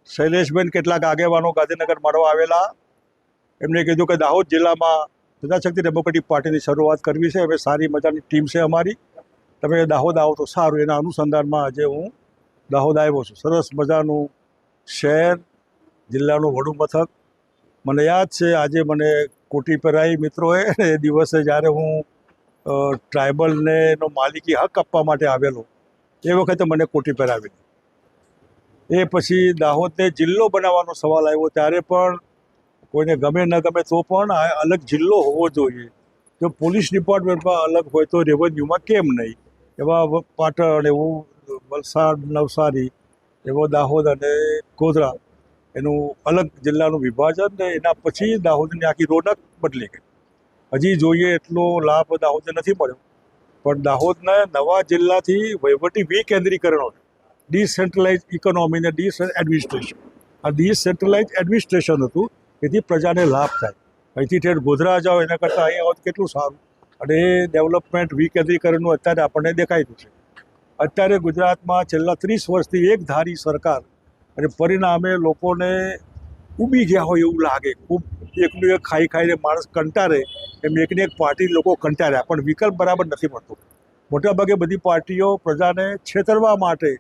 શૈલેષબેન કેટલાક આગેવાનો ગાંધીનગર મળવા આવેલા. એમને કીધું કે દાહોદ જિલ્લામાં પ્રજાશક્તિ ડેમોક્રેટિક પાર્ટીની શરૂઆત કરવી છે. હવે સારી મજાની ટીમ છે અમારી, તમે દાહોદ આવો તો સારું. એના અનુસંધાનમાં આજે હું દાહોદ આવ્યો છું. સરસ મજાનું શહેર, જિલ્લાનું વડું મથક. મને યાદ છે આજે મને કોટી પહેરાઈ મિત્રોએ એ દિવસે જ્યારે હું ટ્રાઇબલને એનો માલિકી હક આપવા માટે આવેલો એ વખતે મને કોટી પહેરાવેલી. એ પછી દાહોદને જિલ્લો બનાવવાનો સવાલ આવ્યો ત્યારે પણ કોઈને ગમે ન ગમે તો પણ આ અલગ જિલ્લો હોવો જોઈએ. જો પોલીસ ડિપાર્ટમેન્ટમાં અલગ હોય તો રેવન્યુમાં કેમ નહીં? એવા પાટણ, એવું વલસાડ, નવસારી, એવો દાહોદ અને ગોધરા, એનું અલગ જિલ્લાનું વિભાજન ને એના પછી દાહોદની આખી રોનક બદલી ગઈ. હજી જોઈએ એટલો લાભ દાહોદને નથી મળ્યો, પણ દાહોદના નવા જિલ્લાથી વહીવટી વિકેન્દ્રીકરણ, ડિસેન્ટ્રલાઇઝ ઇકોનોમી ને એડમિનિસ્ટ્રેશન, આ ડિસેન્ટ્રલાઇઝ એડમિનિસ્ટ્રેશન હતું, એથી પ્રજાને લાભ થાય. અહીંથી ઠેર ગોધરા જાઓ એના કરતાં અહીંયા આવો કેટલું સારું. અને એ ડેવલપમેન્ટ વિકેન્દ્રીકરણનું અત્યારે આપણને દેખાયું છે. અત્યારે ગુજરાતમાં છેલ્લા 30 વર્ષથી એક ધારી સરકાર, અને પરિણામે લોકોને ઉબી ગયા હોય એવું લાગે. ખૂબ એકનું એક ખાઈ ખાઈને માણસ કંટાળે એમ એકને એક પાર્ટી લોકો કંટાળ્યા, પણ વિકલ્પ બરાબર નથી મળતો. મોટાભાગે બધી પાર્ટીઓ પ્રજાને છેતરવા માટે,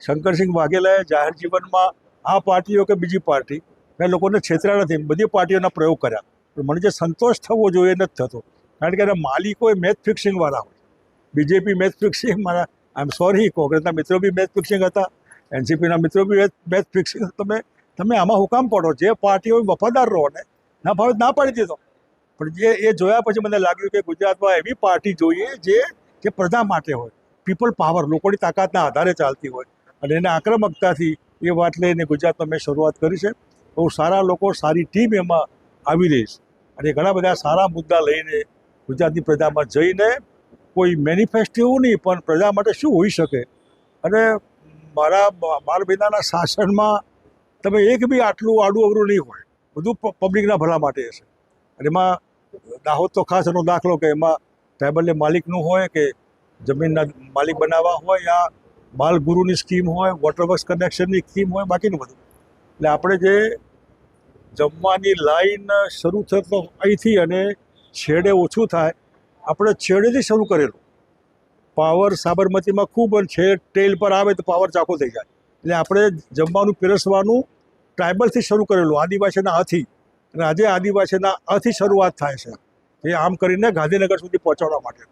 શંકરસિંહ વાઘેલાએ જાહેર જીવનમાં આ પાર્ટીઓ કે બીજી પાર્ટી એ લોકોને છેતર્યા નથી, બધી પાર્ટીઓના પ્રયોગ કર્યા. પણ મને જે સંતોષ થવો જોઈએ નથી થતો, કારણ કે એના માલિકો એ મેચ ફિક્સિંગવાળા હોય. બીજેપી મેચ ફિક્સિંગ, મારા આઈ એમ સોરી, કોંગ્રેસના મિત્રો બી મેચ ફિક્સિંગ હતા, એનસીપીના મિત્રો બી મેચ ફિક્સિંગ. તમે આમાં હુકામ પડો? જે પાર્ટીઓ વફાદાર રહો ને, ના ભાવે ના પાડી દીધો. પણ એ જોયા પછી મને લાગ્યું કે ગુજરાતમાં એવી પાર્ટી જોઈએ જે પ્રજા માટે હોય, પીપલ પાવર, લોકોની તાકાતના આધારે ચાલતી હોય. અને એને આક્રમકતાથી એ વાત લઈને ગુજરાતમાં મેં શરૂઆત કરી છે. બહુ સારા લોકો, સારી ટીમ એમાં આવી રહી છે. અને ઘણા બધા સારા મુદ્દા લઈને ગુજરાતની પ્રજામાં જઈને, કોઈ મેનિફેસ્ટો એવું નહીં, પણ પ્રજા માટે શું હોઈ શકે. અને મારા 12 મહિનાના શાસનમાં તમે એક બી આટલું આડું અવરું નહીં હોય, બધું પબ્લિકના ભલા માટે હશે. અને એમાં દાહોદ તો ખાસ એનો દાખલો કે એમાં ટ્રાઇબલને માલિકનું હોય કે જમીનના માલિક બનાવવા હોય, યા બાલગુરુની સ્કીમ હોય, વોટરવર્ક્સ કનેક્શનની સ્કીમ હોય, બાકીનું બધું. એટલે આપણે જે જમવાની લાઈન શરૂ થતો અહીંથી અને છેડે ઓછું થાય, આપણે છેડેથી શરૂ કરેલું. પાવર સાબરમતીમાં ખૂબ, અને છેડ ટેલ પર આવે તો પાવર ચાખો થઈ જાય. એટલે આપણે જમવાનું પીરસવાનું ટ્રાઇબલથી શરૂ કરેલું, આદિવાસીના અથી. અને આજે આદિવાસીના અથી શરૂઆત થાય છે, એ આમ કરીને ગાંધીનગર સુધી પહોંચાડવા માટે.